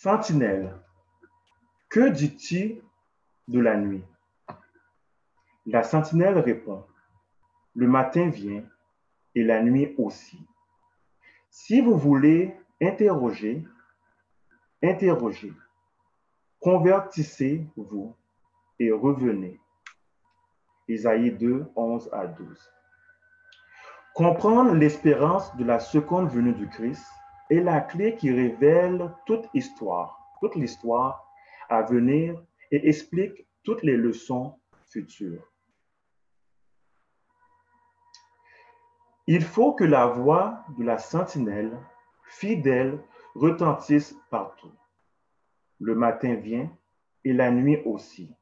Sentinelle, que dis-tu de la nuit? La sentinelle répond, le matin vient et la nuit aussi. Si vous voulez interroger, interrogez, convertissez-vous et revenez. Isaïe 2, 11 à 12. Comprendre l'espérance de la seconde venue du Christ est la clé qui révèle toute l'histoire à venir et explique toutes les leçons futures. Il faut que la voix de la sentinelle fidèle retentisse partout. Le matin vient et la nuit aussi.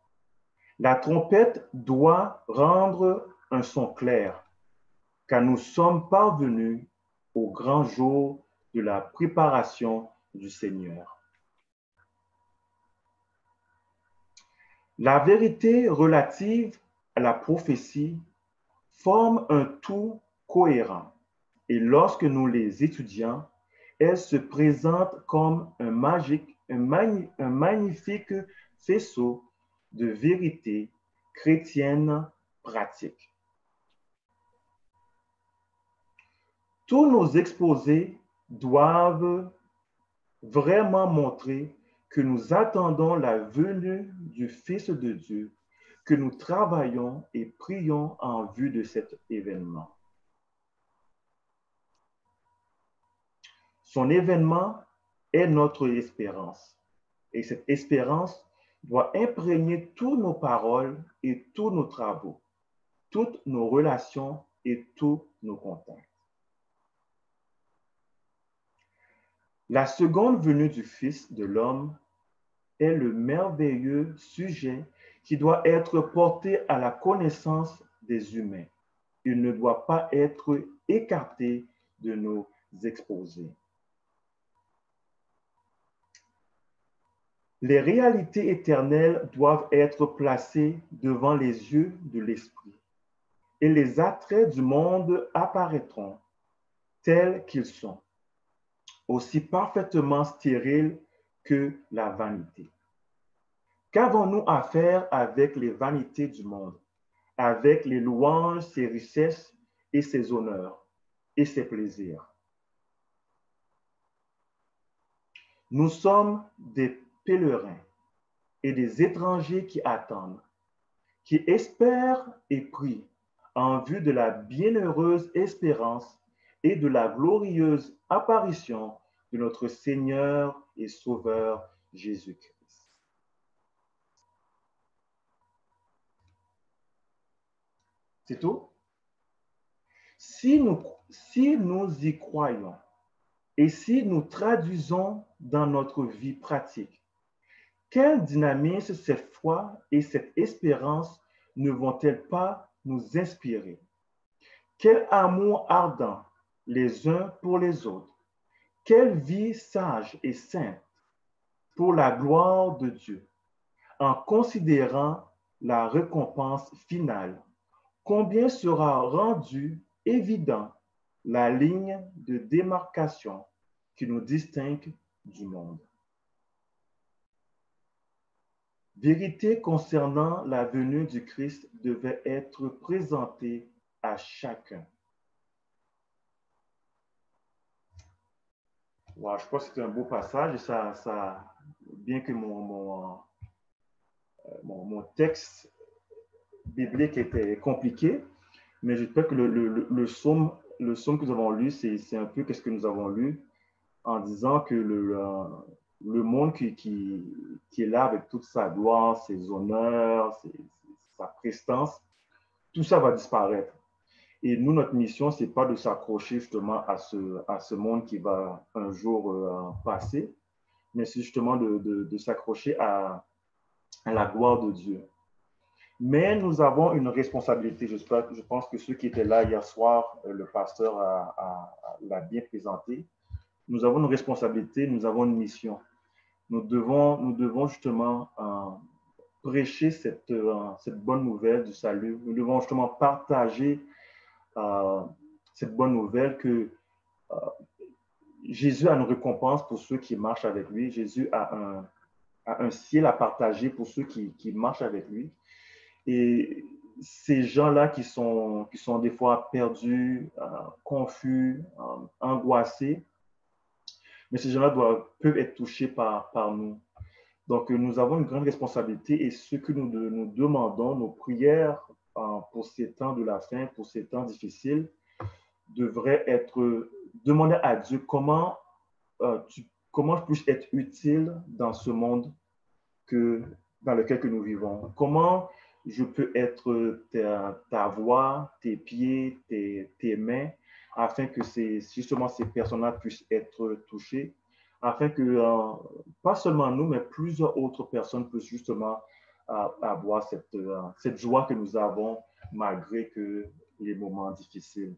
La trompette doit rendre un son clair, car nous sommes parvenus au grand jour de la préparation du Seigneur. La vérité relative à la prophétie forme un tout cohérent et lorsque nous les étudions, elles se présentent comme un magnifique faisceau de vérité chrétienne pratique. Tous nos exposés doivent vraiment montrer que nous attendons la venue du Fils de Dieu, que nous travaillons et prions en vue de cet événement. Son événement est notre espérance. Et cette espérance doit imprégner toutes nos paroles et tous nos travaux, toutes nos relations et tous nos contacts. La seconde venue du Fils de l'homme est le merveilleux sujet qui doit être porté à la connaissance des humains. Il ne doit pas être écarté de nos exposés. Les réalités éternelles doivent être placées devant les yeux de l'esprit et les attraits du monde apparaîtront tels qu'ils sont, aussi parfaitement stériles que la vanité. Qu'avons-nous à faire avec les vanités du monde, avec les louanges, ses richesses et ses honneurs et ses plaisirs? Nous sommes des pèlerins et des étrangers qui attendent, qui espèrent et prient en vue de la bienheureuse espérance et de la glorieuse apparition de notre Seigneur et Sauveur Jésus-Christ. C'est tout? Si nous y croyons et si nous traduisons dans notre vie pratique, quel dynamisme cette foi et cette espérance ne vont-elles pas nous inspirer? Quel amour ardent les uns pour les autres. Quelle vie sage et sainte pour la gloire de Dieu, en considérant la récompense finale. Combien sera rendue évident la ligne de démarcation qui nous distingue du monde. Vérité concernant la venue du Christ devait être présentée à chacun. Wow, je pense que c'est un beau passage et bien que mon texte biblique était compliqué, mais j'espère que le psaume que nous avons lu, c'est un peu ce que nous avons lu en disant que le monde qui est là avec toute sa gloire, ses honneurs, sa prestance, tout ça va disparaître. Et nous, notre mission, ce n'est pas de s'accrocher justement à ce monde qui va un jour passer, mais c'est justement de s'accrocher à la gloire de Dieu. Mais nous avons une responsabilité. Je pense que ceux qui étaient là hier soir, le pasteur l'a bien présenté. Nous avons une responsabilité, nous avons une mission. Nous devons justement prêcher cette bonne nouvelle du salut. Nous devons justement partager cette bonne nouvelle que Jésus a une récompense pour ceux qui marchent avec lui. Jésus a un ciel à partager pour ceux qui marchent avec lui. Et ces gens-là qui sont des fois perdus, confus, angoissés, mais ces gens-là peuvent être touchés par nous. Donc, nous avons une grande responsabilité et ce que nous demandons, nos prières pour ces temps de la fin, pour ces temps difficiles, devraient être demander à Dieu comment je puis être utile dans ce monde dans lequel que nous vivons. Comment je peux être ta voix, tes pieds, tes mains, afin que justement ces personnes-là puissent être touchées, afin que pas seulement nous, mais plusieurs autres personnes puissent justement avoir cette joie que nous avons malgré que les moments difficiles.